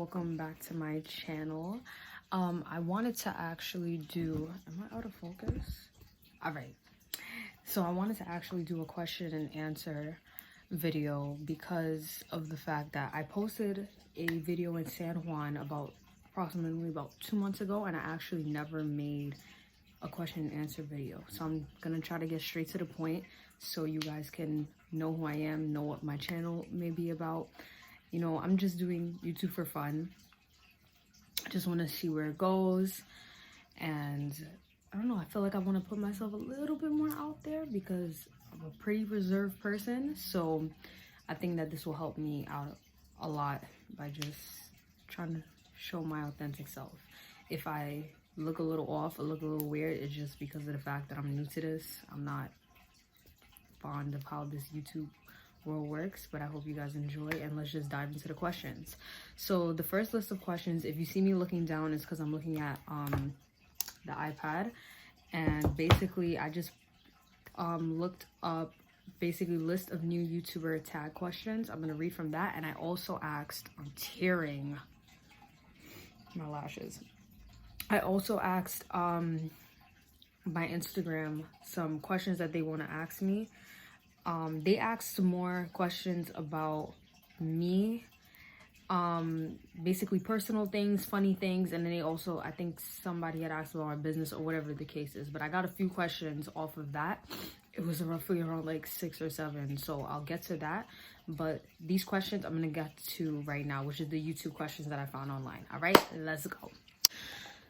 welcome back to my channel. I wanted to actually do, am I out of focus? All right, so I wanted to actually do a question and answer video because of the fact that I posted a video in San Juan approximately about 2 months ago, and I actually never made a question and answer video. So I'm gonna try to get straight to the point so you guys can know who I am, know what my channel may be about. You know, I'm just doing YouTube for fun. I just want to see where it goes, and I don't know, I feel like I want to put myself a little bit more out there because I'm a pretty reserved person. So I think that this will help me out a lot by just trying to show my authentic self. If I look a little off or look a little weird, it's just because of the fact that I'm new to this. I'm not fond of how this YouTube world works, but I hope you guys enjoy, and let's just dive into the questions. So the first list of questions, if you see me looking down, is because I'm looking at the iPad, and basically I just looked up basically list of new YouTuber tag questions. I'm gonna read from that, and I also asked, I'm tearing my lashes, I also asked my Instagram some questions that they want to ask me. They asked some more questions about me, basically personal things, funny things, and then they also, I think somebody had asked about my business or whatever the case is, but I got a few questions off of that. It was roughly around like 6 or 7, so I'll get to that. But these questions I'm gonna get to right now, which is the YouTube questions that I found online. All right, let's go.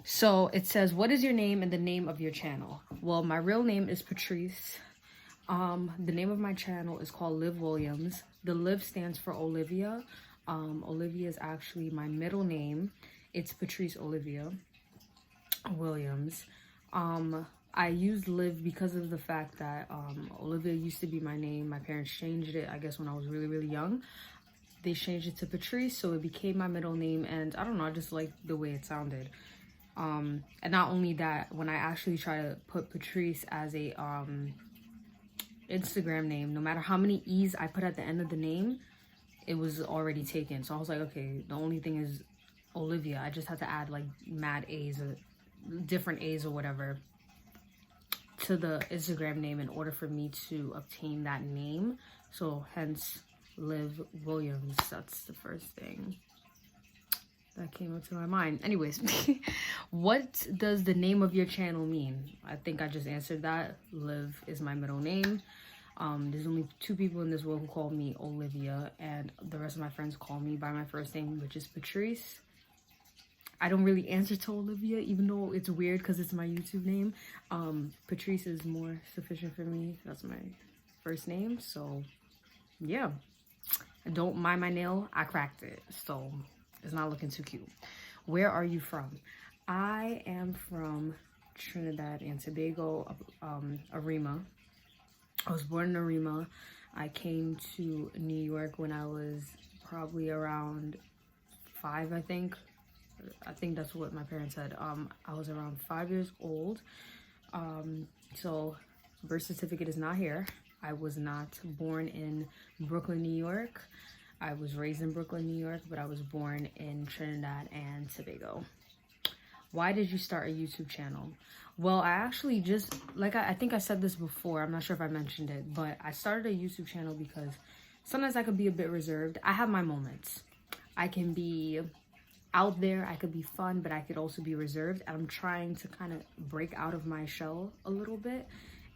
So it says, what is your name and the name of your channel? Well, my real name is Patrice. The name of my channel is called Liv Williams. The Liv stands for Olivia. Olivia is actually my middle name. It's Patrice Olivia Williams. I used Liv because of the fact that Olivia used to be my name. My parents changed it, I guess, when I was really, really young. They changed it to Patrice, so it became my middle name, and I don't know, I just liked the way it sounded. And not only that, when I actually try to put Patrice as a Instagram name, no matter how many E's I put at the end of the name, it was already taken. So I was like, okay, the only thing is Olivia. I just had to add like mad A's or different A's or whatever to the Instagram name in order for me to obtain that name. So hence Liv Williams. That's the first thing that came up to my mind. Anyways, what does the name of your channel mean? I think I just answered that. Liv is my middle name. There's only 2 people in this world who call me Olivia, and the rest of my friends call me by my first name, which is Patrice. I don't really answer to Olivia, even though it's weird because it's my YouTube name. Patrice is more sufficient for me. That's my first name. So yeah, don't mind my nail, I cracked it, so it's not looking too cute. Where are you from? I am from Trinidad and Tobago, Arima. I was born in Arima. I came to New York when I was probably around 5, I think. I think that's what my parents said. I was around 5 years old. So birth certificate is not here. I was not born in Brooklyn, New York. I was raised in Brooklyn, New York, but I was born in Trinidad and Tobago. Why did you start a YouTube channel? Well, I actually just, like, I think I said this before. I'm not sure if I mentioned it, but I started a YouTube channel because sometimes I could be a bit reserved. I have my moments. I can be out there, I could be fun, but I could also be reserved. And I'm trying to kind of break out of my shell a little bit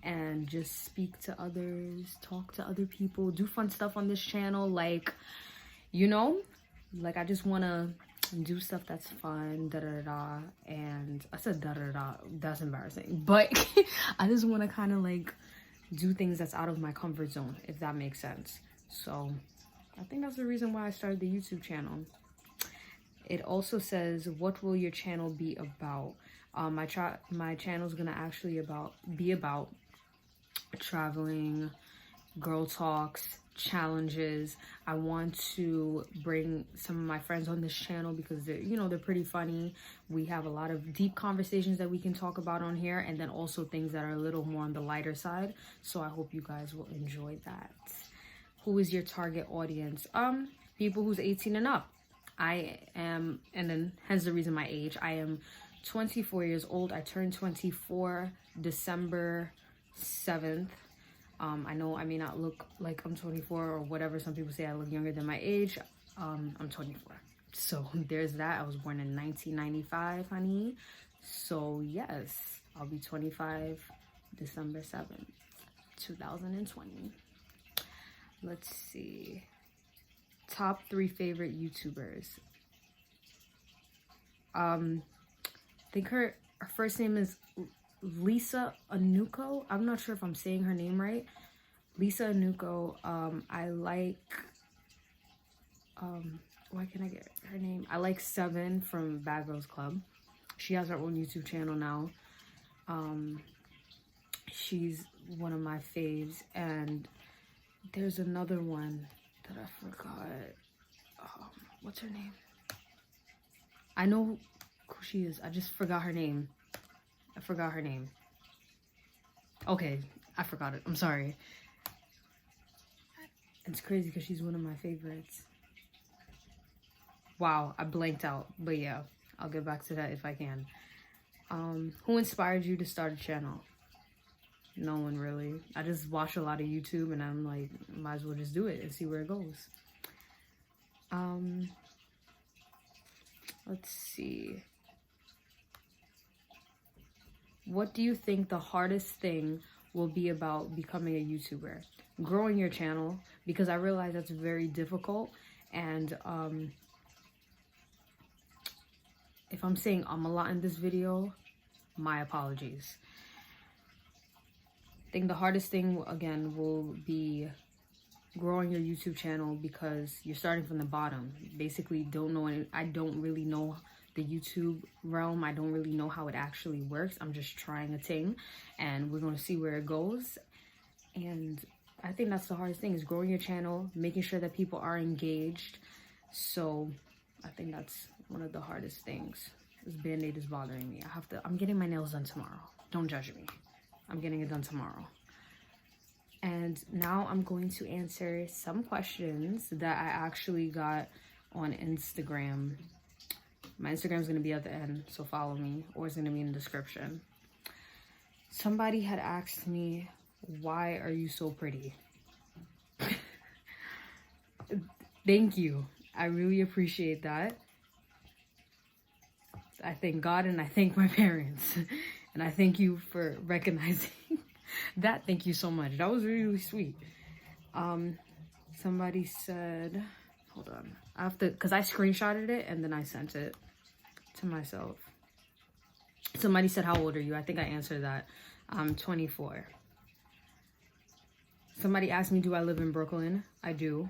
and just speak to others, talk to other people, do fun stuff on this channel. Like, you know, like I just want to do stuff that's fun, da-da-da-da. And I said da-da-da-da, that's embarrassing. But I just want to kind of like do things that's out of my comfort zone, if that makes sense. So I think that's the reason why I started the YouTube channel. It also says, what will your channel be about? My channel is gonna actually be about traveling, girl talks, challenges. I want to bring some of my friends on this channel because they're pretty funny. We have a lot of deep conversations that we can talk about on here, and then also things that are a little more on the lighter side. So I hope you guys will enjoy that. Who is your target audience? People who's 18 and up. I am, and then hence the reason my age, I am 24 years old. I turned 24 December 7th. I know I may not look like I'm 24 or whatever. Some people say I look younger than my age. I'm 24. So there's that. I was born in 1995, honey. So yes, I'll be 25 December 7th, 2020. Let's see. Top 3 favorite YouTubers. I think her first name is Lisa Anuko. I'm not sure if I'm saying her name right. Lisa Anuko. I like, why can't I get her name? I like Seven from Bad Girls Club. She has her own YouTube channel now. She's one of my faves. And there's another one that I forgot. What's her name? I know who she is. I just forgot her name. Okay, I forgot it. I'm sorry. It's crazy because she's one of my favorites. Wow, I blanked out. But yeah, I'll get back to that if I can. Who inspired you to start a channel? No one really. I just watch a lot of YouTube and I'm like, might as well just do it and see where it goes. Let's see. What do you think the hardest thing will be about becoming a YouTuber? Growing your channel, because I realize that's very difficult. And if I'm saying a lot in this video, my apologies. I think the hardest thing, again, will be growing your YouTube channel because you're starting from the bottom. Basically, I don't really know the YouTube realm. I don't really know how it actually works. I'm just trying a thing and we're going to see where it goes. And I think that's the hardest thing, is growing your channel, making sure that people are engaged. So I think that's one of the hardest things. This Band-Aid is bothering me. I'm getting my nails done tomorrow. Don't judge me. I'm getting it done tomorrow. And now I'm going to answer some questions that I actually got on Instagram. My Instagram is going to be at the end, so follow me, or it's going to be in the description. Somebody had asked me, why are you so pretty? Thank you. I really appreciate that. I thank God and I thank my parents. And I thank you for recognizing that. Thank you so much. That was really, really sweet. Somebody said, hold on. I have to, because I screenshotted it and then I sent it to myself. Somebody said, how old are you? I think I answered that. I'm 24. Somebody asked me, do I live in Brooklyn? I do.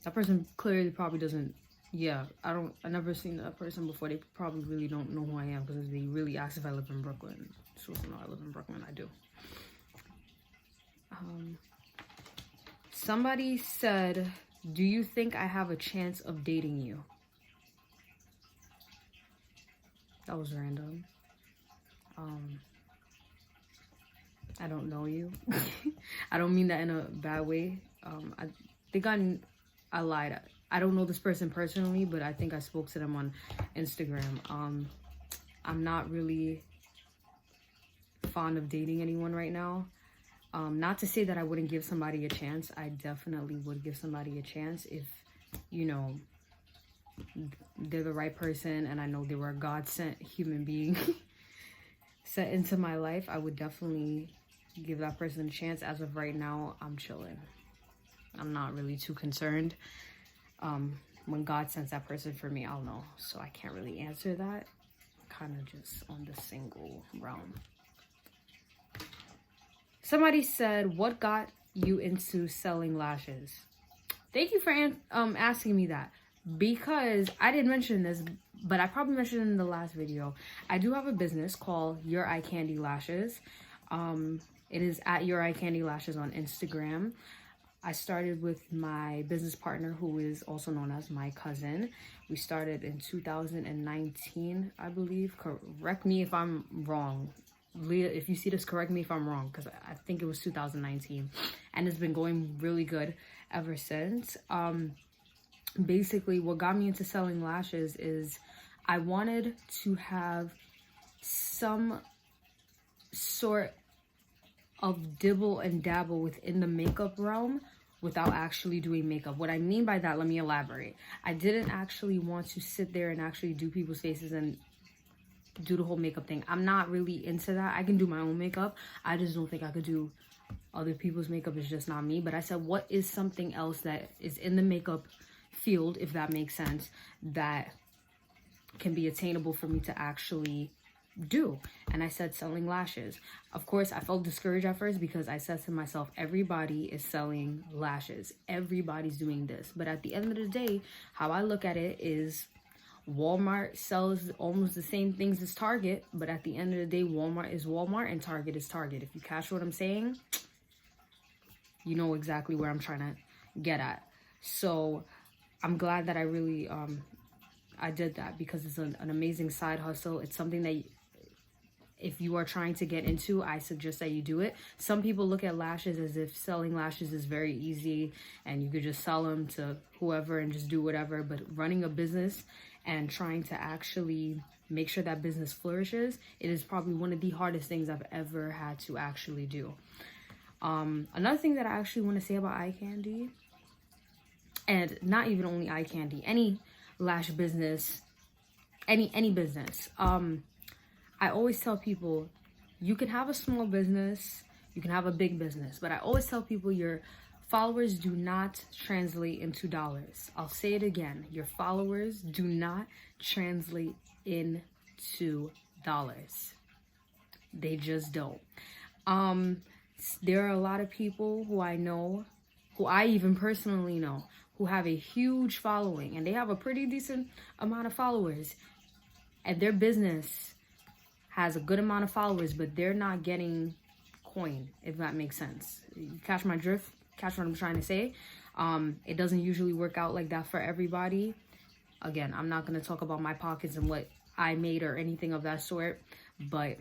That person clearly probably doesn't. Yeah, I've never seen that person before. They probably really don't know who I am because they really asked if I live in Brooklyn. So no, I live in Brooklyn. I do. Somebody said, do you think I have a chance of dating you? That was random. I don't know you. I don't mean that in a bad way. I think I lied. I don't know this person personally, but I think I spoke to them on Instagram. I'm not really fond of dating anyone right now. Not to say that I wouldn't give somebody a chance. I definitely would give somebody a chance if, you know, they're the right person and I know they were a God-sent human being sent into my life. I would definitely give that person a chance. As of right now, I'm chilling. I'm not really too concerned. When God sends that person for me, I'll know. So I can't really answer that. Kind of just on the single realm. Somebody said, what got you into selling lashes? Thank you for asking me that, because I didn't mention this, but I probably mentioned it in the last video. I do have a business called Your Eye Candy Lashes. It is at Your Eye Candy Lashes on Instagram. I started with my business partner, who is also known as my cousin. We started in 2019, I believe. Correct me if I'm wrong. Leah, if you see this, correct me if I'm wrong, because I think it was 2019. And it's been going really good ever since. basically what got me into selling lashes is I wanted to have some sort of dibble and dabble within the makeup realm without actually doing makeup. What I mean by that, let me elaborate. I didn't actually want to sit there and actually do people's faces and do the whole makeup thing. I'm not really into that. I can do my own makeup. I just don't think I could do other people's makeup. It's just not me. But I said, what is something else that is in the makeup field, if that makes sense, that can be attainable for me to actually do? And I said selling lashes. Of course, I felt discouraged at first because I said to myself, everybody is selling lashes, everybody's doing this. But at the end of the day, how I look at it is Walmart sells almost the same things as Target, but at the end of the day, Walmart is Walmart and Target is Target. If you catch what I'm saying, you know exactly where I'm trying to get at. So I'm glad that I really I did that, because it's an amazing side hustle. It's something that if you are trying to get into, I suggest that you do it. Some people look at lashes as if selling lashes is very easy and you could just sell them to whoever and just do whatever. But running a business and trying to actually make sure that business flourishes, it is probably one of the hardest things I've ever had to actually do. Another thing that I actually want to say about eye candy, and not even only eye candy, any lash business, any business, I always tell people, you can have a small business, you can have a big business, but I always tell people your followers do not translate into dollars. I'll say it again. Your followers do not translate into dollars. They just don't. There are a lot of people who I know, who I even personally know, who have a huge following, and they have a pretty decent amount of followers, and their business has a good amount of followers, but they're not getting coin, if that makes sense. You catch my drift? Catch what I'm trying to say? It doesn't usually work out like that for everybody. Again, I'm not going to talk about my pockets and what I made or anything of that sort, but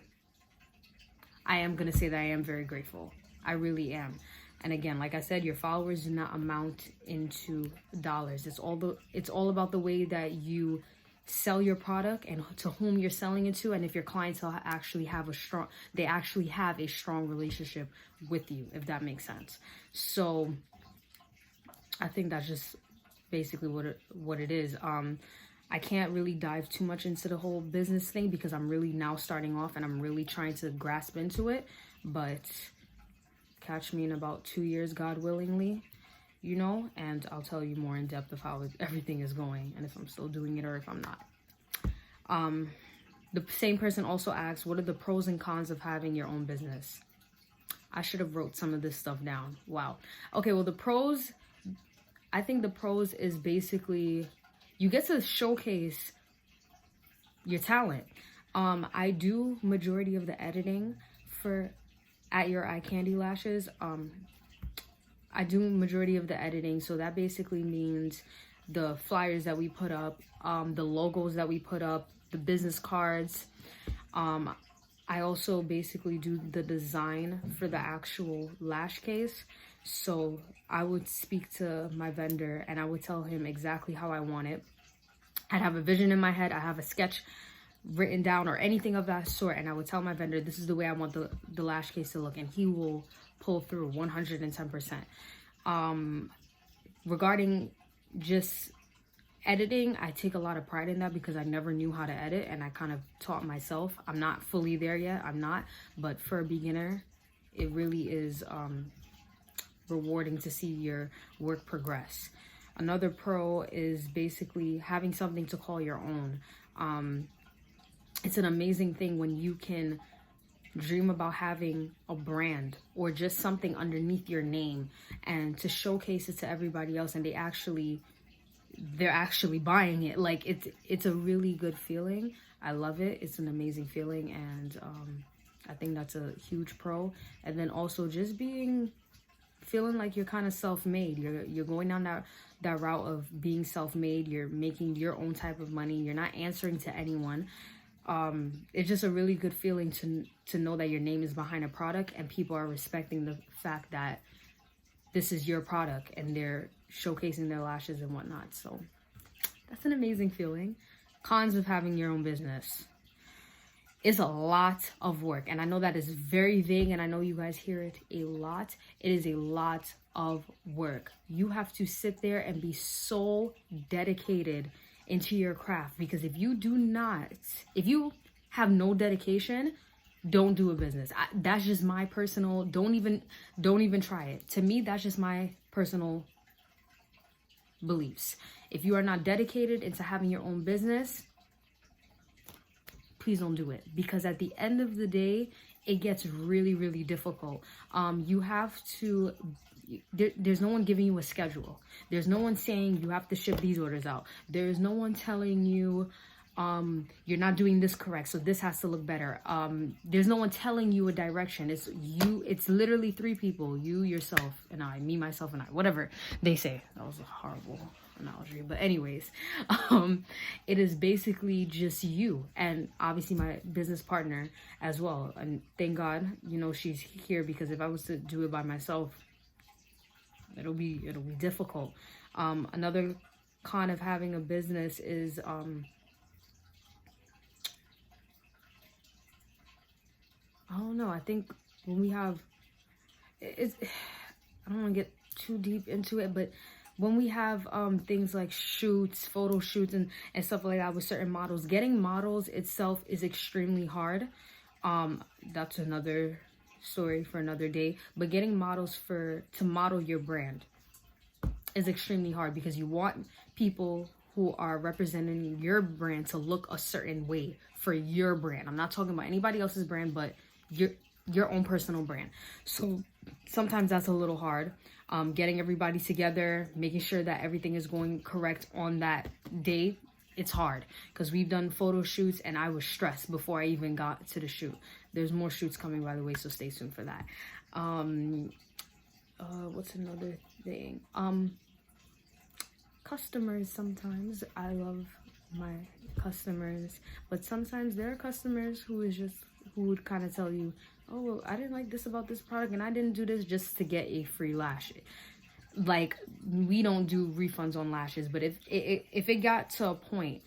I am going to say that I am very grateful. I really am. And again, like I said, your followers do not amount into dollars. It's all about the way that you sell your product and to whom you're selling it to, and if your clientele actually have a strong relationship with you, if that makes sense. So I think that's just basically what it is. I can't really dive too much into the whole business thing because I'm really now starting off and I'm really trying to grasp into it, but catch me in about 2 years, God willingly, you know, and I'll tell you more in depth of how everything is going and if I'm still doing it or if I'm not. The same person also asked, what are the pros and cons of having your own business? I should have wrote some of this stuff down. Wow. Okay, well, the pros, I think the pros is basically you get to showcase your talent. I do majority of the editing at your eye candy lashes. I do majority of the editing, so that basically means the flyers that we put up, the logos that we put up, the business cards. I also basically do the design for the actual lash case. So I would speak to my vendor and I would tell him exactly how I want it. I'd have a vision in my head, I have a sketch written down or anything of that sort, and I would tell my vendor this is the way I want the lash case to look, and he will pull through 110%. Regarding just editing, I take a lot of pride in that because I never knew how to edit and I kind of taught myself. I'm not fully there yet, I'm not, but for a beginner, it really is rewarding to see your work progress. Another pro is basically having something to call your own. It's an amazing thing when you can dream about having a brand or just something underneath your name and to showcase it to everybody else, and they're actually buying it. Like it's a really good feeling. I love it. It's an amazing feeling, and I think that's a huge pro. And then also just feeling like you're kind of self-made. You're going down that route of being self-made. You're making your own type of money. You're not answering to anyone. It's just a really good feeling to know that your name is behind a product and people are respecting the fact that this is your product, and they're showcasing their lashes and whatnot. So that's an amazing feeling. Cons of having your own business. It's a lot of work, and I know that is very vague, and I know you guys hear it a lot. It is a lot of work. You have to sit there and be so dedicated into your craft, because if you have no dedication, don't do a business. That's just my personal, don't even try it. To me, that's just my personal beliefs. If you are not dedicated into having your own business, please don't do it, because at the end of the day, it gets really, really difficult. You have to, there's no one giving you a schedule. There's no one saying you have to ship these orders out. There's no one telling you you're not doing this correct, so this has to look better. There's no one telling you a direction. It's literally 3 people, you, yourself, and I, me, myself, and I, whatever they say. That was a horrible analogy, but anyways, it is basically just you, and obviously my business partner as well. And thank God, you know, she's here, because if I was to do it by myself, it'll be difficult. Another con of having a business is I don't know, I think when we have I don't want to get too deep into it, but when we have things like shoots, photo shoots and stuff like that with certain models, getting models itself is extremely hard. That's another story for another day. But getting models to model your brand is extremely hard, because you want people who are representing your brand to look a certain way for your brand. I'm not talking about anybody else's brand, but your own personal brand. So sometimes that's a little hard. Getting everybody together, making sure that everything is going correct on that day, it's hard, because we've done photo shoots and I was stressed before I even got to the shoot. There's more shoots coming, by the way, so stay tuned for that. What's another thing? Customers. Sometimes I love my customers, but sometimes there are customers who would kind of tell you, oh, well, I didn't like this about this product, and I didn't do this just to get a free lash. Like, we don't do refunds on lashes, but if it got to a point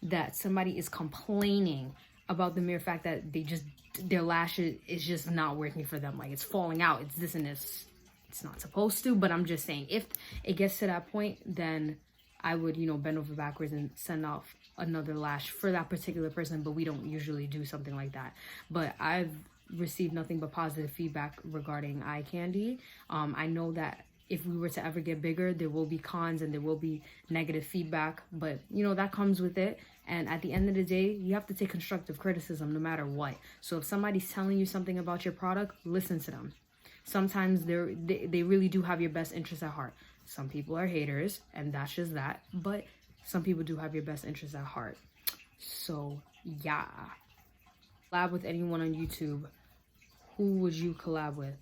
that somebody is complaining about the mere fact that their lashes is just not working for them, like it's falling out, it's this and this, it's not supposed to, but I'm just saying, if it gets to that point, then I would, bend over backwards and send off another lash for that particular person, but we don't usually do something like that. But I've received nothing but positive feedback regarding eye candy. I know that if we were to ever get bigger, there will be cons and there will be negative feedback, but that comes with it. And at the end of the day, you have to take constructive criticism no matter what. So if somebody's telling you something about your product, listen to them. Sometimes they really do have your best interest at heart. Some people are haters, and that's just that, but some people do have your best interest at heart. So yeah. Collab with anyone on YouTube. Who would you collab with?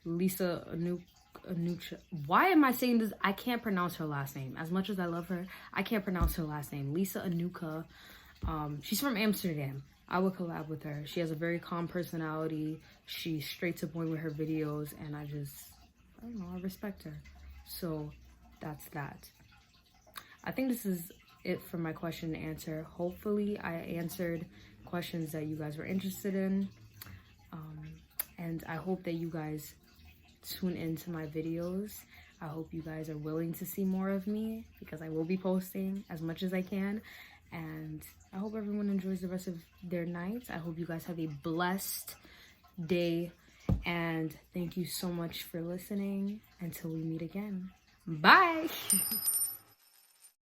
Lisa Anucha. Why am I saying this? I can't pronounce her last name. As much as I love her, I can't pronounce her last name. Lisa Anucha. She's from Amsterdam. I would collab with her. She has a very calm personality. She's straight to the point with her videos, and I don't know, I respect her. So that's that. I think this is it for my question and answer. Hopefully I answered questions that you guys were interested in. And I hope that you guys tune into my videos. I hope you guys are willing to see more of me, because I will be posting as much as I can. And I hope everyone enjoys the rest of their night. I hope you guys have a blessed day. And thank you so much for listening. Until we meet again. Bye.